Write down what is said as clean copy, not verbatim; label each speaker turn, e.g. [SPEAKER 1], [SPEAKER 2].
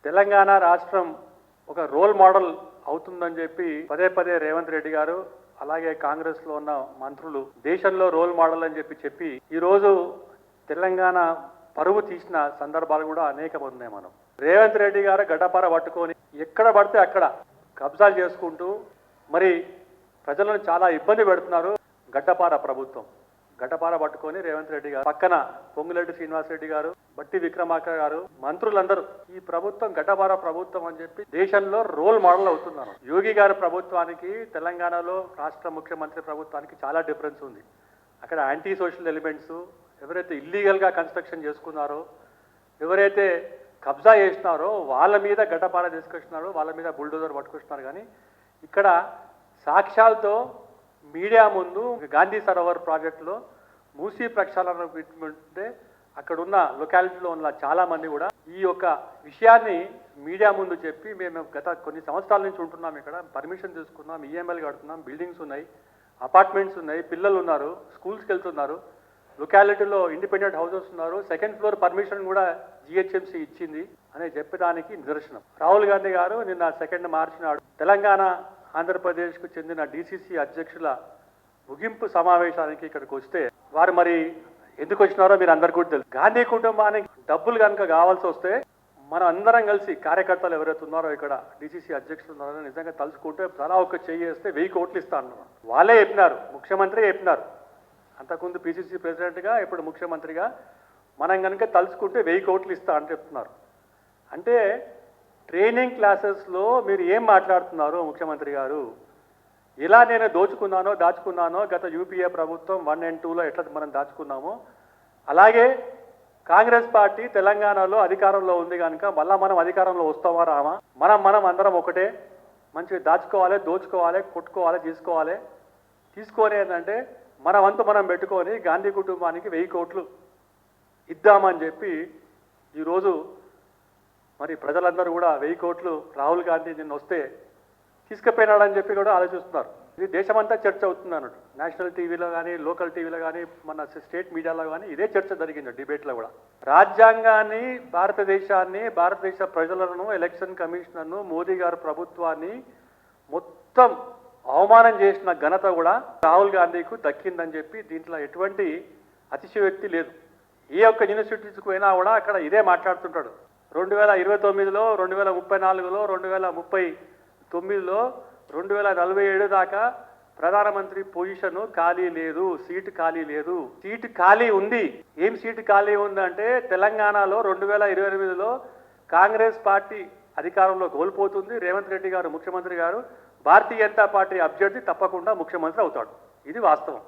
[SPEAKER 1] తెలంగాణ రాష్ట్రం ఒక role model అవుతుందని చెప్పి పదే పదే రేవంత్ రెడ్డి గారు అలాగే కాంగ్రెస్ లో ఉన్న మంత్రులు దేశంలో రోల్ మోడల్ అని చెప్పి ఈరోజు తెలంగాణ పరువు తీసిన సందర్భాలు కూడా అనేకం ఉన్నాయి. మనం రేవంత్ రెడ్డి గారు గడ్డపార పట్టుకొని ఎక్కడ పడితే అక్కడ కబ్జాలు చేసుకుంటూ మరి ప్రజలను చాలా ఇబ్బంది పెడుతున్నారు. గడ్డపార పట్టుకొని రేవంత్ రెడ్డి గారు పక్కన పొంగులేటి శ్రీనివాసరెడ్డి గారు, బట్టి విక్రమార్క గారు, మంత్రులందరూ ఈ ప్రభుత్వం గడ్డపార ప్రభుత్వం అని చెప్పి దేశంలో రోల్ మోడల్ అవుతున్నారు. యోగి గారి ప్రభుత్వానికి తెలంగాణలో రాష్ట్ర ముఖ్యమంత్రి ప్రభుత్వానికి చాలా డిఫరెన్స్ ఉంది. అక్కడ యాంటీ సోషల్ ఎలిమెంట్స్, ఎవరైతే ఇల్లీగల్గా కన్స్ట్రక్షన్ చేసుకున్నారో, ఎవరైతే కబ్జా చేసినారో వాళ్ళ మీద గడ్డపార తీసుకొచ్చినారో, వాళ్ళ మీద బుల్డోజర్ పట్టుకొచ్చినారు. కానీ ఇక్కడ సాక్ష్యాలతో మీడియా ముందు గాంధీ సరోవర్ ప్రాజెక్టులో మూసీ ప్రక్షాళన ఉంటే అక్కడున్న లొకాలిటీలో ఉన్న చాలా మంది కూడా ఈ యొక్క విషయాన్ని మీడియా ముందు చెప్పి మేము గత కొన్ని సంవత్సరాల నుంచి ఉంటున్నాం, ఇక్కడ పర్మిషన్ తీసుకున్నాం, ఈఎంఐలు కడుతున్నాం, బిల్డింగ్స్ ఉన్నాయి, అపార్ట్మెంట్స్ ఉన్నాయి, పిల్లలు ఉన్నారు, స్కూల్స్కి వెళ్తున్నారు, లొకాలిటీలో ఇండిపెండెంట్ హౌసెస్ ఉన్నారు, సెకండ్ ఫ్లోర్ పర్మిషన్ కూడా జిహెచ్ఎంసీ ఇచ్చింది అనే చెప్పడానికి నిదర్శనం. రాహుల్ గాంధీ గారు నిన్న 2 మార్చి నాడు తెలంగాణ ఆంధ్రప్రదేశ్కు చెందిన డిసిసి అధ్యక్షుల ముగింపు సమావేశానికి ఇక్కడికి వస్తే వారు మరి ఎందుకు వచ్చినారో మీరు అందరికీ కూడా తెలుసు. గాంధీ కుటుంబానికి డబ్బులు కనుక కావాల్సి వస్తే మనం అందరం కలిసి కార్యకర్తలు ఎవరైతే ఉన్నారో ఇక్కడ డిసిసి అధ్యక్షులు ఉన్నారో నిజంగా తలుచుకుంటే తలా ఒక చెయ్యి వేస్తే 1000 కోట్లు ఇస్తా అన్నారు. వాళ్ళే చెప్పినారు, ముఖ్యమంత్రి చెప్పినారు. అంతకుముందు పిసిసి ప్రెసిడెంట్గా ఇప్పుడు ముఖ్యమంత్రిగా మనం కనుక తలుచుకుంటే 1000 కోట్లు ఇస్తా అని చెప్తున్నారు. అంటే ట్రైనింగ్ క్లాసెస్లో మీరు ఏం మాట్లాడుతున్నారో ముఖ్యమంత్రి గారు, ఎలా నేను దాచుకున్నానో గత యూపీఏ ప్రభుత్వం 1 and 2లో ఎట్లా మనం దాచుకున్నామో అలాగే కాంగ్రెస్ పార్టీ తెలంగాణలో అధికారంలో ఉంది కనుక మళ్ళా మనం అధికారంలో వస్తామా రామా, మనం అందరం ఒకటే, మంచిగా దాచుకోవాలి, దోచుకోవాలి, కొట్టుకోవాలి, తీసుకొని ఏంటంటే మన వంతు మనం పెట్టుకొని గాంధీ కుటుంబానికి 1000 కోట్లు ఇద్దామని చెప్పి ఈరోజు మరి ప్రజలందరూ కూడా 1000 కోట్లు రాహుల్ గాంధీ నిన్న వస్తే తీసుకుపోయినాడని చెప్పి కూడా ఆలోచిస్తున్నారు. ఇది దేశమంతా చర్చ అవుతుంది అన్నట్టు. నేషనల్ టీవీలో కానీ, లోకల్ టీవీలో కానీ, మన స్టేట్ మీడియాలో కానీ ఇదే చర్చ జరిగింది, డిబేట్లో కూడా. రాజ్యాంగాన్ని, భారతదేశ ప్రజలను, ఎలక్షన్ కమిషనర్ను, మోదీ గారి ప్రభుత్వాన్ని మొత్తం అవమానం చేసిన ఘనత కూడా రాహుల్ గాంధీకు దక్కిందని చెప్పి దీంట్లో ఎటువంటి అతిశయోక్తి లేదు. ఏ ఒక్క యూనివర్సిటీకి పోయినా కూడా అక్కడ ఇదే మాట్లాడుతుంటాడు. 2029లో, 2034లో, 2039లో, 2047 దాకా ప్రధానమంత్రి పొజిషన్ ఖాళీ లేదు, సీటు ఖాళీ లేదు. సీటు ఖాళీ ఉంది. ఏం సీటు ఖాళీ ఉందంటే తెలంగాణలో 2028లో కాంగ్రెస్ పార్టీ అధికారంలో కోల్పోతుంది. రేవంత్ రెడ్డి గారు ముఖ్యమంత్రి గారు, భారతీయ జనతా పార్టీ అభ్యర్థి తప్పకుండా ముఖ్యమంత్రి అవుతాడు. ఇది వాస్తవం.